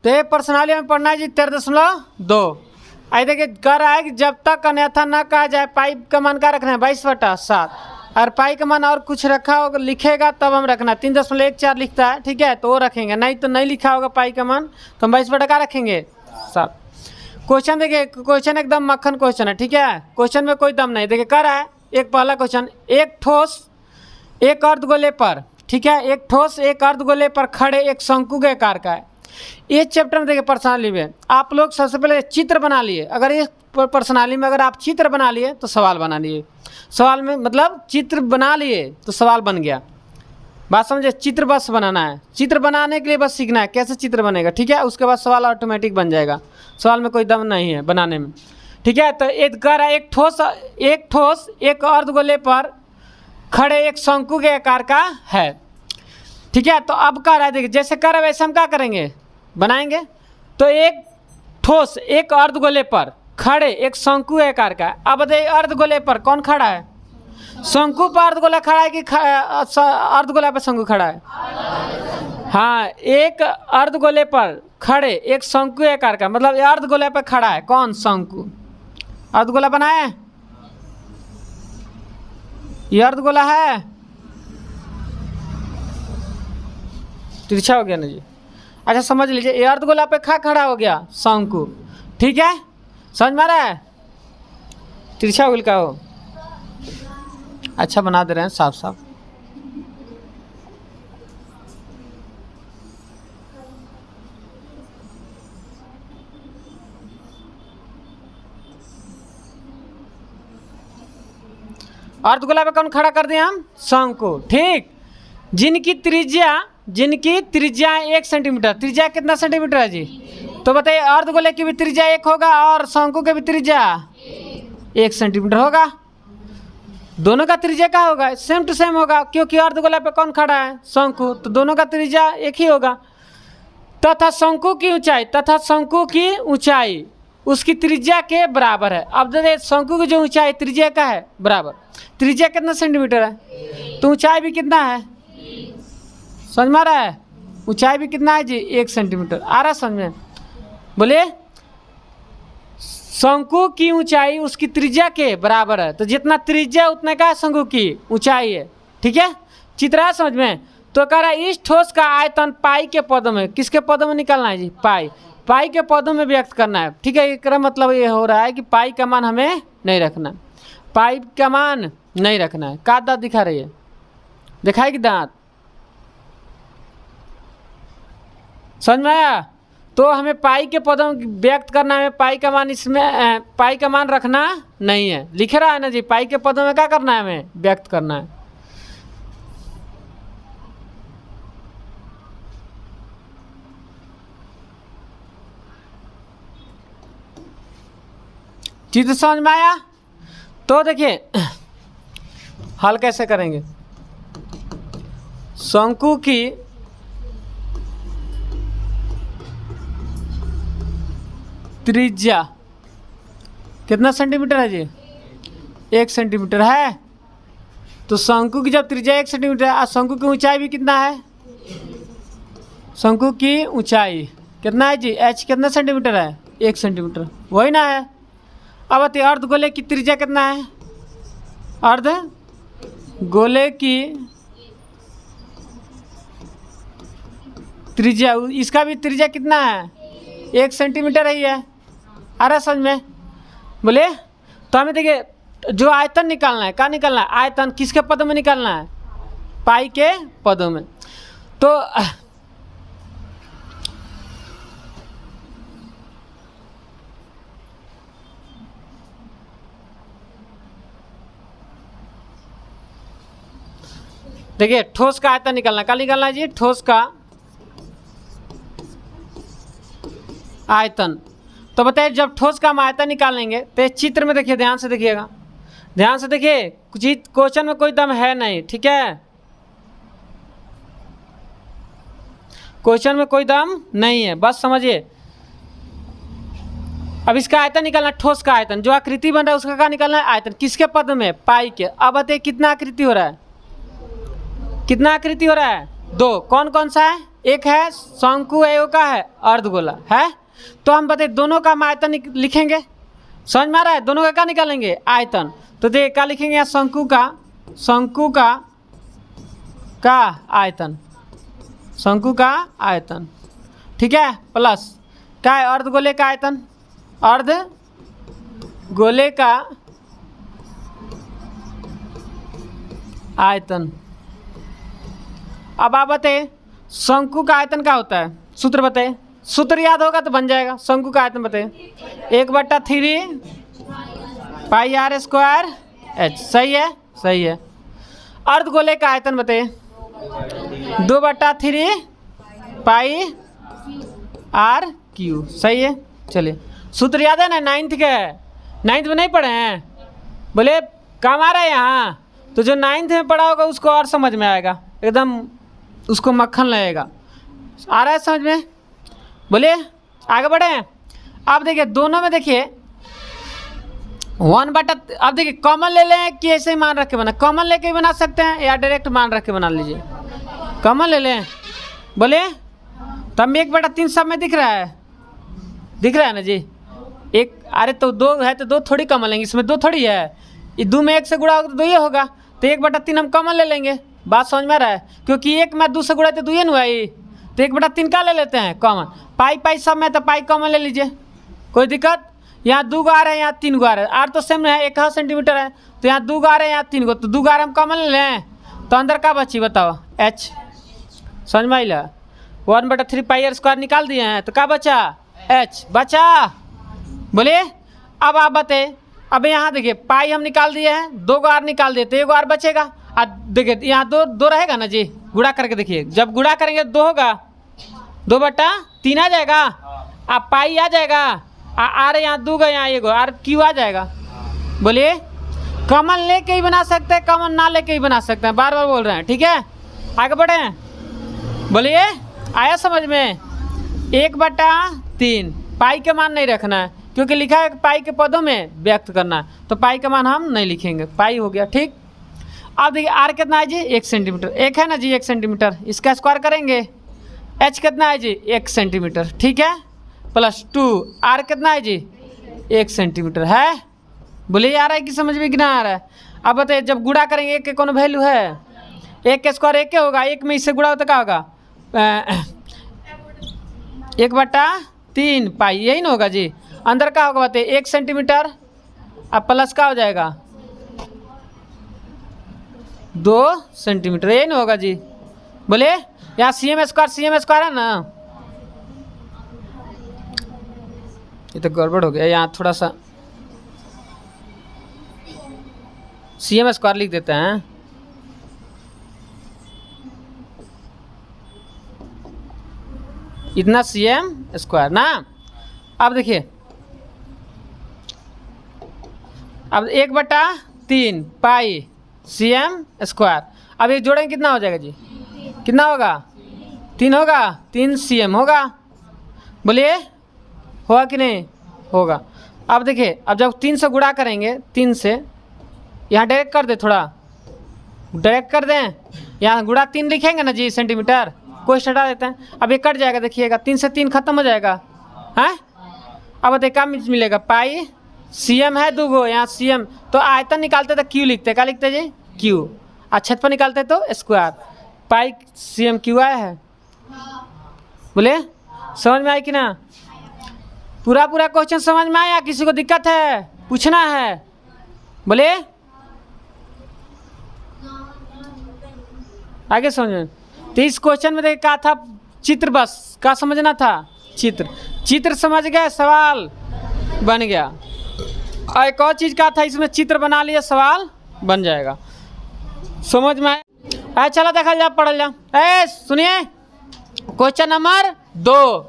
तो ये प्रश्नावली में पढ़ना है जी 13.2। आई देखिए कह रहा है कि जब तक अन्यथा न कहा जाए पाई का मान का रखना है 22/7। और पाई का मान और कुछ रखा होगा लिखेगा तब हम रखना 3.14 लिखता है, ठीक है, तो वो रखेंगे, नहीं तो नहीं लिखा होगा पाई का मान तो हम 22 का रखेंगे 7। क्वेश्चन देखिए, क्वेश्चन एकदम मक्खन क्वेश्चन है, ठीक है, क्वेश्चन में कोई दम नहीं। देखिए कह रहा है एक पहला क्वेश्चन, एक ठोस एक अर्धगोले पर, ठीक है, एक ठोस एक अर्धगोले पर खड़े एक शंकु के आकार का है। ये चैप्टर में देखिए प्रश्नावली में आप लोग सबसे पहले चित्र बना लिए। अगर ये प्रश्नावली में अगर आप चित्र बना लिए तो सवाल बना लिए, सवाल में मतलब चित्र बना लिए तो सवाल बन गया। बात समझे, चित्र बस बनाना है, चित्र बनाने के लिए बस सीखना है कैसे चित्र बनेगा, ठीक है, उसके बाद सवाल ऑटोमेटिक बन जाएगा, सवाल में कोई दम नहीं है बनाने में, ठीक है। तो एक कह रहा है एक ठोस एक अर्धगोले पर खड़े एक शंकु के आकार का है, ठीक है। तो अब कह रहा है देखिए जैसे कर रहा है वैसे हम क्या करेंगे, बनाएंगे। तो एक ठोस एक अर्धगोले पर खड़े एक शंकु आकार का है। अब बताइए अर्धगोले पर कौन खड़ा है, शंकु पर अर्धगोला खड़ा है कि अर्धगोला पर शंकु खड़ा है? हाँ, एक अर्धगोले पर खड़े एक शंकु आकार का, मतलब अर्धगोले पर खड़ा है कौन, शंकु। अर्धगोला बनाए, ये अर्धगोला है, तिरछा हो गया ना जी। अच्छा समझ लीजिए, ये अर्धगोला पे खड़ा हो गया शंकु, ठीक है, समझ में आ रहा है, तिरछा हो का हो। अच्छा बना दे रहे हैं साफ साफ। अर्धगोला पे कौन खड़ा कर दिए हम, शंकु, ठीक। जिनकी त्रिज्या 1 सेंटीमीटर, त्रिज्या कितना सेंटीमीटर है जी, तो बताइए अर्धगोले की भी त्रिज्या 1 होगा और शंकु की भी त्रिज्या 1 सेंटीमीटर होगा। दोनों का त्रिज्या क्या होगा, सेम टू सेम होगा, क्योंकि अर्धगोला पे कौन खड़ा है, शंकु, तो दोनों का त्रिज्या एक ही होगा। तथा शंकु की ऊंचाई उसकी त्रिज्या के बराबर है। अब देखिए शंकु की जो ऊंचाई त्रिज्या का है बराबर, त्रिज्या कितना सेंटीमीटर है, तो ऊंचाई भी कितना है, समझ में आ रहा है, ऊंचाई भी कितना है जी 1 सेंटीमीटर। आ रहा है समझ में, बोलिए। शंकु की ऊंचाई उसकी त्रिज्या के बराबर है, तो जितना त्रिज्या उतना का शंकु की ऊंचाई है, ठीक है, चित्र है समझ में। तो कह रहा है इस ठोस का आयतन पाई के पदों में, किसके पदों में निकालना है जी, पाई के पदों में व्यक्त करना है, ठीक है। एक मतलब ये हो रहा है कि पाई का मान हमें नहीं रखना, पाई का मान नहीं रखना है। का दांत दिखा रही है, दिखाएगी दांत, समझ में आया। तो हमें पाई के पदों में व्यक्त करना है, पाई का मान इसमें पाई का मान रखना नहीं है, लिख रहा है ना जी, पाई के पदों में क्या करना है, हमें व्यक्त करना है। चीज समझ में आया। तो देखिए हल कैसे करेंगे, शंकु की त्रिज्या कितना सेंटीमीटर है जी, 1 सेंटीमीटर है। तो शंकु की जब त्रिज्या 1 सेंटीमीटर है, शंकु की ऊंचाई भी कितना है, शंकु की ऊंचाई कितना है जी, एच कितना सेंटीमीटर है, 1 सेंटीमीटर, वही ना है। अब बताइए अर्धगोले की त्रिज्या कितना है, अर्धगोले की त्रिज्या, इसका भी त्रिज्या कितना है, 1 सेंटीमीटर ही है। आ रहा समझ में, बोले। तो हमें देखिए जो आयतन निकालना है, क्या निकालना है, आयतन किसके पदों में निकालना है, पाई के पदों में। तो देखिए ठोस का आयतन निकालना, क्या निकालना है जी, ठोस का आयतन। तो बताइए जब ठोस का हम आयतन निकालेंगे तो इस चित्र में देखिए, ध्यान से देखिएगा, ध्यान से देखिए, क्वेश्चन में कोई दम है नहीं, ठीक है, क्वेश्चन में कोई दम नहीं है, बस समझिए। अब इसका आयतन निकालना, ठोस का आयतन, जो आकृति बन रहा है उसका क्या निकालना है, आयतन, किसके पद में, पाई के। अब बताइए कितना आकृति हो रहा है, कितना आकृति हो रहा है, 2, कौन कौन सा है, एक है शंकु है, एक का है अर्धगोला है। तो हम बताइए दोनों का हम आयतन लिखेंगे, समझ में आ रहा है? दोनों का क्या निकालेंगे? आयतन। तो देखिए क्या लिखेंगे यहाँ, शंकु का आयतन, शंकु का आयतन, ठीक है, प्लस क्या है अर्धगोले का आयतन, अर्धगोले का आयतन। अब आप बताइए शंकु का आयतन क्या होता है, सूत्र बताइए, सूत्र याद होगा तो बन जाएगा। शंकु का आयतन बताइए 1/3 पाई आर स्क्वायर एच, सही है, सही है। अर्धगोले का आयतन बताइए 2/3 पाई आर क्यू, सही है। चलिए सूत्र याद है ना, 9th के, 9th में नहीं पढ़े हैं? बोले काम आ रहा है यहाँ, तो जो 9th में पढ़ा होगा उसको और समझ में आएगा, एकदम उसको मक्खन लगेगा। आ रहा है समझ में? बोलिए आगे बढ़े। अब देखिए दोनों में देखिए 1/, अब देखिए कॉमन ले लें कि ऐसे ही मान रख के बना, कॉमन लेके भी बना सकते हैं या डायरेक्ट मान रख के बना लीजिए। कॉमन ले लें, बोलिए तब 1/3 सब में दिख रहा है, दिख रहा है ना जी? एक, अरे तो 2 है तो 2 थोड़ी कॉमन लेंगे, इसमें 2 थोड़ी है, ये 2 में 1 से गुणा होगा तो 2 ही होगा, तो 1/3 हम कॉमन ले लेंगे। बात समझ में आ रहा है? क्योंकि 1 में 2 से गुणा तो 2 ही हुआ ही, तो 1/3 का ले लेते हैं कॉमन। पाई सब में तो पाई कॉमन ले लीजिए, कोई दिक्कत? यहाँ 2 गो आ रहे हैं, यहाँ 3 गो आ रहे हैं, आर तो सेम है, 1 सेंटीमीटर है, तो यहाँ 2 गो आ रहे हैं, यहाँ 3 गो, तो 2 गो आ रहे हम कॉमन ले लें, तो अंदर का बची बताओ? एच। समझ में आइला? 1/3 पाई आर स्क्वायर निकाल दिए हैं, तो क्या बचा? एच बचा। बोलिए अब आप बताए, अब यहाँ देखिए पाई हम निकाल दिए हैं, 2 गो आर निकाल दिए, तो 1 आर बचेगा। देखिए यहाँ 2 रहेगा ना जी, गुणा करके देखिए, जब गुणा करेंगे 2 होगा, 2/3 आ जाएगा, अब पाई आ जाएगा, आर यहाँ 2 गो, यहाँ 1 आर क्यू आ जाएगा। बोलिए कॉमन लेके ही बना सकते हैं, कॉमन ना लेके ही बना सकते हैं, बार बार बोल रहे हैं, ठीक है? आगे बढ़े। बोलिए आया समझ में? 1/3 पाई के मान नहीं रखना है, क्योंकि लिखा है पाई के पदों में व्यक्त करना है, तो पाई का मान हम नहीं लिखेंगे, पाई हो गया, ठीक। अब देखिए आर कितना है जी? 1 सेंटीमीटर, एक है ना जी 1 सेंटीमीटर, इसका स्क्वायर करेंगे। एच कितना है जी? 1 सेंटीमीटर, ठीक है, +2 आर कितना है जी? 1 सेंटीमीटर है। बोलिए आ रहा है कि समझ में कि ना आ रहा है? अब बताइए जब गुणा करेंगे 1 के कौन वैल्यू है? 1 का स्क्वायर 1 होगा, 1 में इससे गुणा होता क्या होगा? 1/3 पाई, यही ना होगा जी? अंदर क्या होगा बताइए? 1 सेंटीमीटर, अब प्लस का हो जाएगा 2 सेंटीमीटर, यही ना होगा जी? बोले यहाँ CM स्क्वायर है ना, ये तो गड़बड़ हो गया, यहाँ थोड़ा सा CM स्क्वायर लिख देते हैं। इतना CM स्क्वायर ना। अब देखिए अब 1/3 पाई CM स्क्वायर, अब ये जोड़ेंगे कितना हो जाएगा जी? कितना होगा? 3 होगा, 3 CM होगा। बोलिए होगा कि नहीं होगा? अब देखिए अब जब 3 से गुणा करेंगे, 3 से यहाँ डायरेक्ट कर दे, थोड़ा डायरेक्ट कर दें, यहाँ गुणा 3 लिखेंगे ना जी सेंटीमीटर, कोई हटा देते हैं, अब ये कट जाएगा, देखिएगा 3 से 3 खत्म हो जाएगा, हैं? अब बताइए क्या मिलेगा? पाई CM है 2 गो, यहाँ CM, तो आयतन निकालते तो Q लिखते, क्या लिखते जी? Q। अच्छे पर निकालते तो स्क्वायर, पाई CM Q आया है। बोले समझ में आई कि ना? पूरा क्वेश्चन समझ में आया? किसी को दिक्कत है? पूछना है? बोले आगे समझ में। तो इस क्वेश्चन में देखिए क्या था? चित्र, बस क्या समझना था? चित्र समझ गए, सवाल बन गया। और एक और चीज़ का था, इसमें चित्र बना लिया, सवाल बन जाएगा। समझ में आया? चलो देखा जा, पढ़ जा। सुनिए क्वेश्चन नंबर 2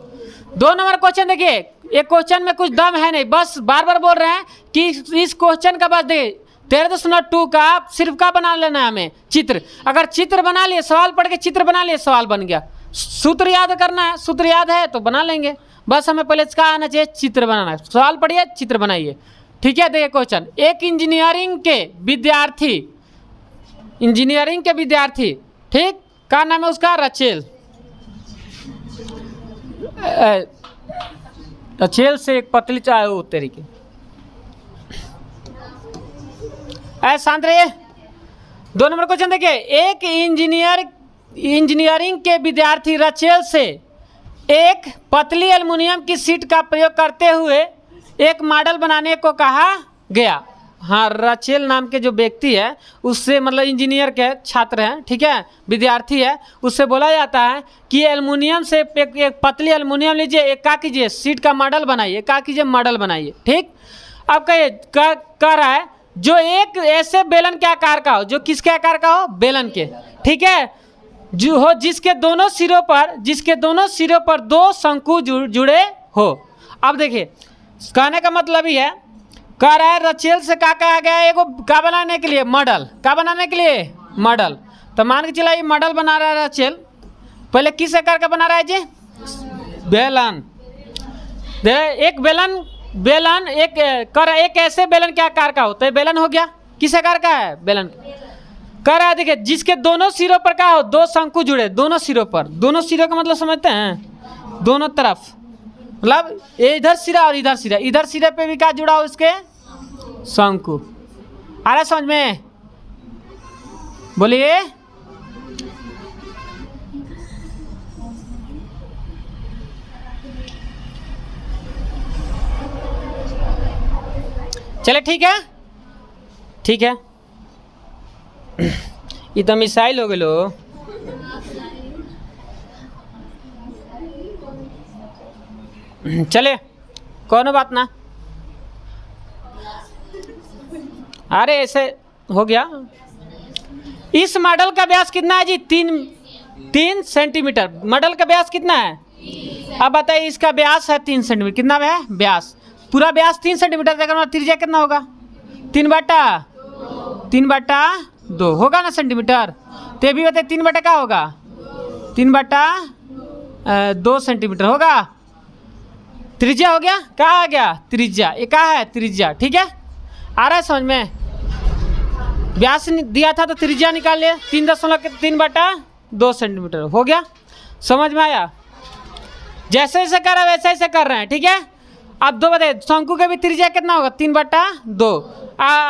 नंबर क्वेश्चन देखिए, एक क्वेश्चन में कुछ दम है नहीं, बस बार बार बोल रहे हैं कि इस क्वेश्चन का बस देखिए 13.2 का सिर्फ का बना लेना है हमें, चित्र। अगर चित्र बना लिए, सवाल पढ़ के चित्र बना लिए, सवाल बन गया। सूत्र याद करना है, सूत्र याद है तो बना लेंगे, बस हमें पहले इसका आना चाहिए, चित्र बनाना है। सवाल पढ़िए, चित्र बनाइए, ठीक है? देखिए क्वेश्चन, एक इंजीनियरिंग के विद्यार्थी, ठीक, का नाम है उसका रचेल, रचेल से एक पतली चाहे वो तरीके। शांत रहिए। 2 नंबर क्वेश्चन देखिए, एक इंजीनियरिंग के विद्यार्थी रचेल से एक पतली एल्युमिनियम की शीट का प्रयोग करते हुए एक मॉडल बनाने को कहा गया। हाँ, रचेल नाम के जो व्यक्ति है उससे, मतलब इंजीनियर के छात्र हैं, ठीक है, विद्यार्थी है, उससे बोला जाता है कि एल्युमिनियम से एक पतली एल्युमिनियम लीजिए, एक क्या कीजिए, शीट का मॉडल बनाइए, क्या कीजिए, मॉडल बनाइए। ठीक, अब कहिए कह रहा है जो एक ऐसे बेलन के आकार का हो, जो किसके आकार का हो, बेलन के, ठीक है, जो हो जिसके दोनों सिरों पर 2 शंकु जुड़े हो। अब देखिए कहने का मतलब ही है, कह रहा है रचेल से क्या कहा गया है, एगो क्या बनाने के लिए, मॉडल, क्या बनाने के लिए, मॉडल। तो मान के चला ये मॉडल बना रहा है रचेल, पहले किस आकार का बना रहा है जी, बेलन। एक बेलन एक ऐसे बेलन के आकार का होता है, बेलन हो गया, किस आकार का है, बेलन। कह रहा है देखिए जिसके दोनों सिरों पर क्या हो, 2 शंकु जुड़े, दोनों सिरों पर, दोनों सिरों का मतलब समझते हैं, दोनों तरफ, मतलब इधर सिरा और इधर सिरा, इधर सिरे पे भी क्या जुड़ा हो, इसके शंकु। आ रहा समझ में, बोलिए। चले ठीक है, ठीक है। ये तो मिसाइल हो गलो। चले कौन बात ना, अरे ऐसे हो गया। इस मॉडल का व्यास कितना है जी, 3 सेंटीमीटर। मॉडल का व्यास कितना है, अब बताइए, इसका व्यास है 3 सेंटीमीटर। कितना है व्यास, पूरा व्यास 3 सेंटीमीटर, देखा त्रिज्या कितना होगा, 3/2 होगा ना सेंटीमीटर। तो ये भी बताइए 3/, क्या होगा, 3/2 सेंटीमीटर होगा। त्रिज्या हो गया, क्या आ गया, त्रिज्या, ये क्या है, त्रिज्या, ठीक है। आ रहा है समझ में, व्यास दिया था तो त्रिज्या निकाल लिया, 3/2 सेंटीमीटर हो गया, समझ में आया। जैसे जैसे कर रहे हैं वैसे ऐसे कर रहे हैं, ठीक है। अब 2 बताइए, शंकु का भी त्रिज्या कितना होगा, 3/2।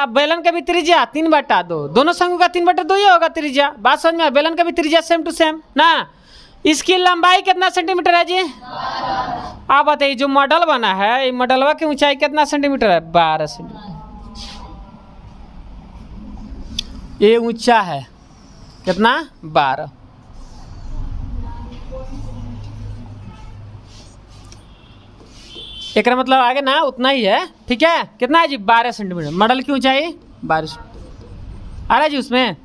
बेलन का भी त्रिज्या 3/2, दोनों शंकु का 3/2 ही होगा त्रिज्या। बात समझ में, बेलन का भी त्रिज्या सेम टू सेम ना। इसकी लंबाई कितना सेंटीमीटर है जी, आप बताइए जो मॉडल बना है, ये मॉडलवा की ऊंचाई कितना सेंटीमीटर है, 12 सेंटीमीटर। ये ऊंचा है कितना, 12। एक मतलब आगे ना उतना ही है, ठीक है। कितना है जी, 12 सेंटीमीटर। मॉडल की ऊंचाई 12 सेंटीमीटर। आ रहा है जी उसमें,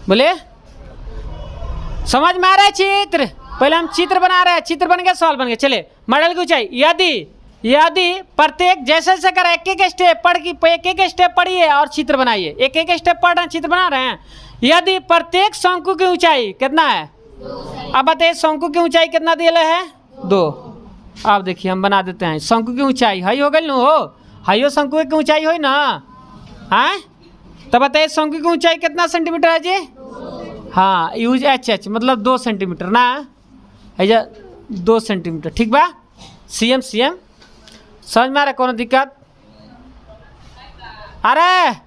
बोले समझ में आ रहा है चित्र। पहले हम चित्र बना रहे हैं, चित्र बन गया, सवाल बन गया। चले मॉडल की ऊंचाई, यदि प्रत्येक जैसे जैसे कर एक स्टेप पढ़िए और चित्र बनाइए। एक स्टेप पढ़ रहे हैं, चित्र बना रहे हैं। यदि प्रत्येक शंकु की ऊंचाई कितना है, अब बताइए शंकु की ऊंचाई कितना दिया है, 2। अब देखिए हम बना देते हैं, शंकु की ऊंचाई हाई हो गई, हो हाइयो शंकु की ऊंचाई हो ना, हाँ। तो बताइए शंकु की ऊंचाई कितना सेंटीमीटर है जी, हाँ, यूज एच मतलब 2 सेंटीमीटर ना, ऐजा 2 सेंटीमीटर, ठीक बा। सीएम समझ में आ रहा है, कौन दिक्कत आ रहा है।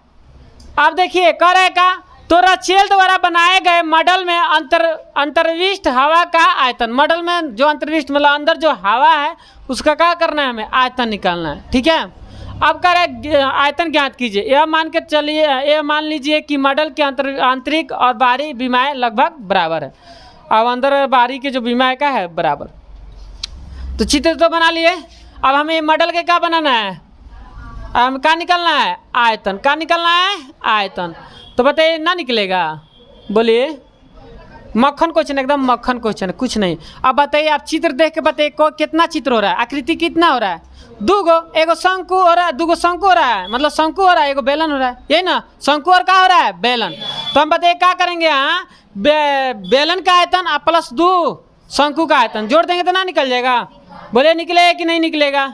अब देखिए कह रहे का, तो रचेल द्वारा बनाए गए मॉडल में अंतर्विष्ट हवा का आयतन, मॉडल में जो अंतर्विष्ट मतलब अंदर जो हवा है उसका क्या करना है, हमें आयतन निकालना है, ठीक है। अब कह रहे आयतन ज्ञात कीजिए। यह मान के चलिए, यह मान लीजिए कि मॉडल के आंतरिक और बाहरी विमाएँ लगभग बराबर है। अब अंदर बाहरी के जो विमाएँ का है बराबर, तो चित्र तो बना लिए। अब हमें मॉडल के क्या बनाना है, हम क्या निकालना है, आयतन। क्या निकालना है, आयतन। तो बताइए ना निकलेगा, बोलिए। मक्खन क्वेश्चन, एकदम मक्खन क्वेश्चन, कुछ नहीं। अब बताइए, आप चित्र देख के बताइए कितना चित्र हो रहा है, आकृति कितना हो रहा है, 2 एगो शंकु हो रहा है, 2 शंकु हो रहा है, मतलब शंकु हो रहा है, एगो बेलन हो रहा है, यही ना, शंकु और क्या हो रहा है, बेलन। तो हम बताइए क्या करेंगे, हाँ, बेलन का आयतन और प्लस 2 शंकु का आयतन जोड़ देंगे तो ना निकल जाएगा। बोले निकलेगा कि नहीं निकलेगा,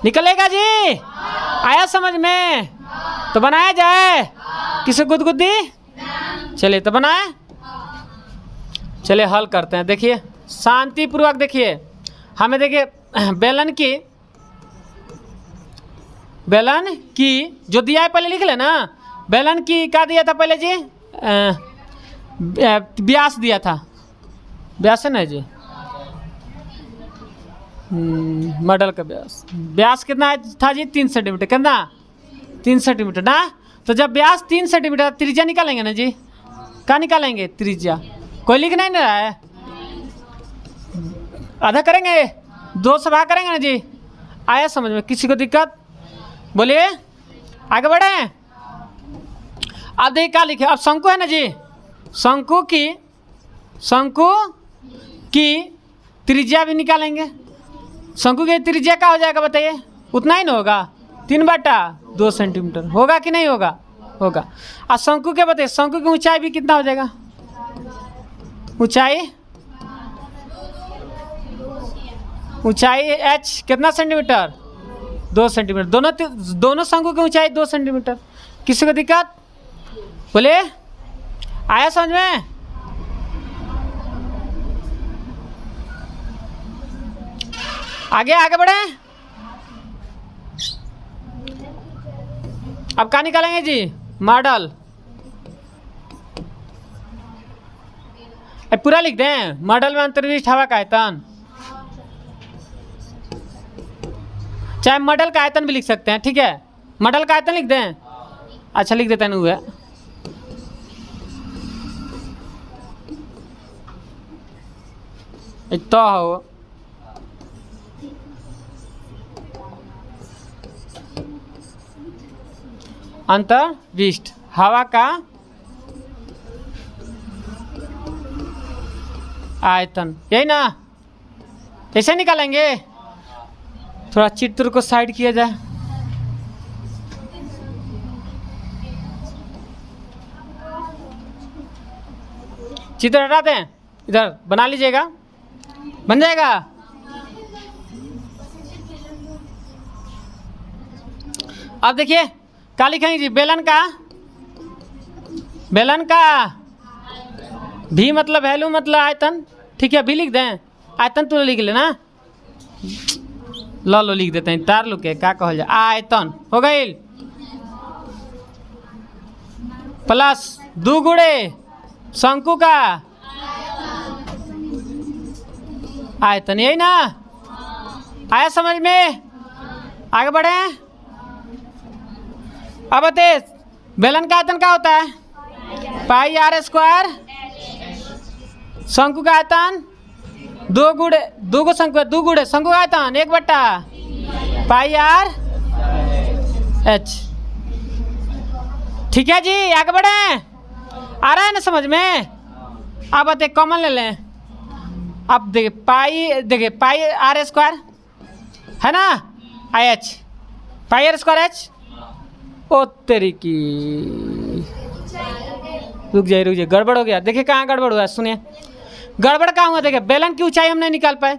निकलेगा जी, आया समझ में। तो बनाया जाए, किसे गुदगुदी, चलिए तो बनाए, चलिए हल करते हैं। देखिए शांतिपूर्वक देखिए। हमें देखिए बेलन की जो दिया है पहले लिख लेना। बेलन की क्या दिया था पहले जी? व्यास दिया था, व्यास है ना जी, मॉडल का व्यास कितना था जी? 3 सेंटीमीटर। कितना? 3 सेंटीमीटर ना। तो जब व्यास 3 सेंटीमीटर, त्रिज्या निकालेंगे ना जी। क्या निकालेंगे? त्रिज्या। कोई लिख नहीं रहा है? आधा करेंगे, 2 से भाग करेंगे ना जी। आया समझ में? किसी को दिक्कत? बोलिए, आगे बढ़े। अब देखिए क्या लिखे। अब शंकु है ना जी, शंकु की त्रिज्या भी निकालेंगे। शंकु की त्रिज्या क्या हो जाएगा बताइए? उतना ही ना होगा, 3/2 सेंटीमीटर। होगा कि नहीं होगा? होगा। और शंकु के बताइए, शंकु की ऊंचाई भी कितना हो जाएगा? ऊंचाई h कितना सेंटीमीटर? 2 सेंटीमीटर। दोनों शंकु की ऊंचाई 2 सेंटीमीटर। किसी को दिक्कत? बोले, आया समझ में? आगे बढ़े। अब क्या निकालेंगे जी? मॉडल। पूरा लिख दें। मॉडल में अंतर्विष्ट हवा का आयतन, चाहे मॉडल का आयतन भी लिख सकते हैं, ठीक है। मॉडल का आयतन लिख दें। अच्छा लिख देते हैं हुआ तो हो अंतर्विष्ट हवा का आयतन, यही ना? कैसे निकालेंगे? थोड़ा चित्र को साइड किया जाए। चित्र हटाते हैं, इधर बना लीजिएगा, बन जाएगा। अब देखिए क्या लिखेंगे जी? बेलन का भी मतलब वैल्यू मतलब आयतन, ठीक है। भी लिख दें, आयतन तो लिख लेना। लो लिख देते हैं, तार लो के क्या कहल जाए? आयतन हो गई प्लस 2 गुणे शंकु का आयतन, यही ना? आया समझ में? आगे बढ़े। अब बताइए बेलन का आयतन क्या होता है? पाई r स्क्वायर। शंकु का आयतन 2 गुणे शंकु का आयतन 1/पाई r h। ठीक है जी, आगे बढ़े। आ रहा है ना समझ में? अब बताइए कॉमन ले लें। अब देखिए पाई r स्क्वायर है ना, h पाई r स्क्वायर h। ओ तेरी की, रुक जाइए, गड़बड़ हो गया। देखिए कहाँ गड़बड़ हुआ, सुनिए गड़बड़ कहाँ हुआ। देखिए बेलन की ऊंचाई हम नहीं निकाल पाए,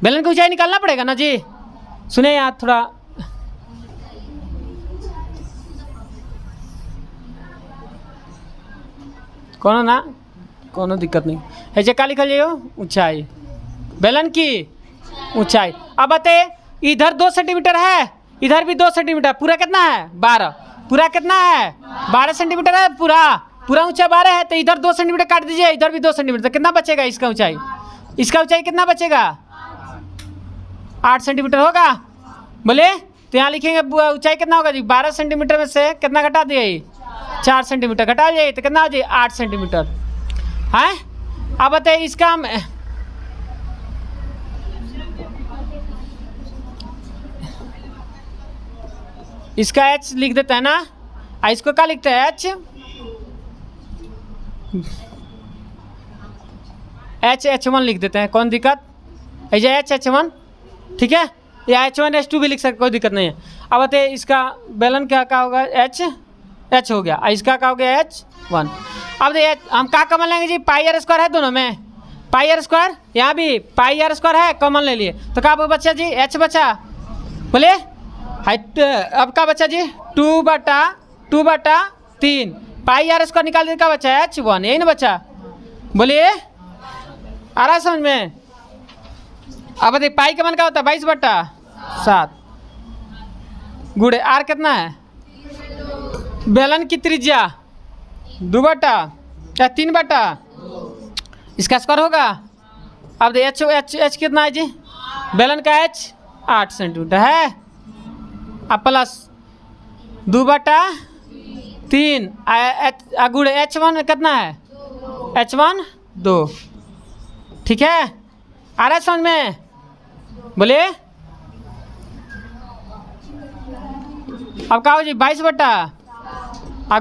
बेलन की ऊंचाई निकालना पड़ेगा ना जी। सुनिए यार थोड़ा, कोनो दिक्कत नहीं। ऐसे क्या लिखा जाइए? ऊंचाई, बेलन की ऊंचाई। अब बताइए इधर 2 सेंटीमीटर है, इधर भी 2 सेंटीमीटर, पूरा कितना है? 12। पूरा कितना है? 12 सेंटीमीटर है। पूरा ऊंचा 12 है, तो इधर 2 सेंटीमीटर काट दीजिए, इधर भी 2 सेंटीमीटर, तो कितना बचेगा? इसका ऊंचाई कितना बचेगा? 8 सेंटीमीटर होगा। बोले तो यहाँ लिखेंगे ऊंचाई कितना होगा जी? 12 सेंटीमीटर में से कितना घटा दिए? 4 सेंटीमीटर घटा जाइए, तो कितना हो जाए? 8 सेंटीमीटर है। अब बताइए इसका h लिख देता है ना, इसको क्या लिखते हैं? h1 लिख देते हैं, कौन दिक्कत? ऐसे h1, ठीक है, या h1 h2 भी लिख सकते, कोई दिक्कत नहीं है। अब बताइए इसका बेलन क्या होगा? h हो गया, इसका क्या हो गया? h1। अब देखिए हम क्या कॉमन लेंगे जी? पाई r स्क्वायर है दोनों में, पाई r स्क्वायर, यहाँ भी पाई r स्क्वायर है, कॉमन ले लिए, तो क्या बचा जी? h बचा। बोले अब क्या बचा जी? 2/3 पाई r स्क्वायर निकाल देने का बचा है h1, यही ना बचा? बोलिए आ रहा है समझ में? अब बताइए पाई का मान क्या होता है? 22/7 गुड़े आर कितना है? बेलन की त्रिज्या 3/, इसका स्क्वायर होगा। अब देखिए एच कितना है जी? बेलन का एच 8 सेंटीमीटर है। अब प्लस 2/3 गुड़े H1 कितना है? H1 2। ठीक है, आ रहा है समझ में? बोलिए। अब क्या हो जी? 22/,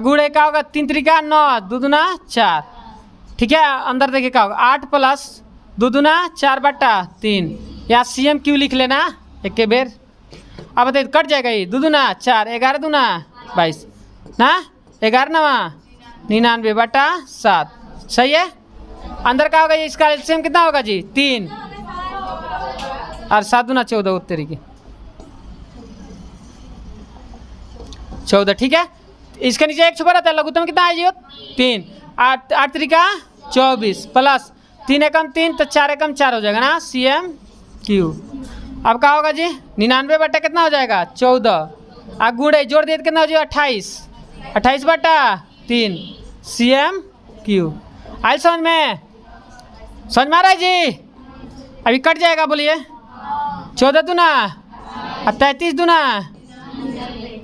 गुड़े क्या होगा? 3 त्रिका 9, 2 दूना 4। ठीक है, अंदर देखिए क्या होगा? 8 + 2 दूना 4/3। या CM/Q लिख लेना एक के बेर। अब बताइए कट जाएगा ये 2 दूना 4, 11 दूना 22 ना, 11 नवा 99/7। सही है। अंदर क्या होगा? ये इसका एलसीएम कितना होगा जी? 3 और 7 दूना 14 उत्तरी की 14। ठीक है, इसके नीचे एक छुपा रहता है, लघुत्तम कितना है जी? 3। 8 त्रिका 24 प्लस 3 एकम 3 तो 4 एकम 4 हो जाएगा ना, CM/Q। अब क्या होगा जी? 99 कितना हो जाएगा? 14। गुड़े जोड़ दिए तो कितना हो जाएगा? 28/3 CM/Q। आई समझ में? समझ में आ रहा है जी? अभी कट जाएगा, बोलिए। 14 दूना 33 दूना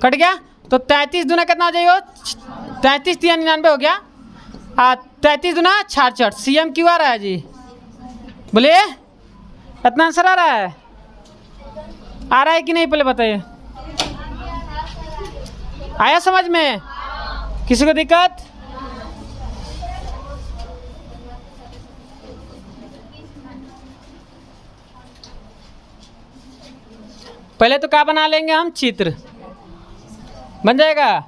कट गया, तो 33 दूना कितना हो जाएगा? 33 3 99 हो गया। 33 दूना 66 CM/Q आ रहा है जी। बोलिए, इतना आंसर आ रहा है? आ रहा है कि नहीं पहले बताइए। आया समझ में? किसी को दिक्कत? पहले तो क्या बना लेंगे हम? चित्र बन जाएगा।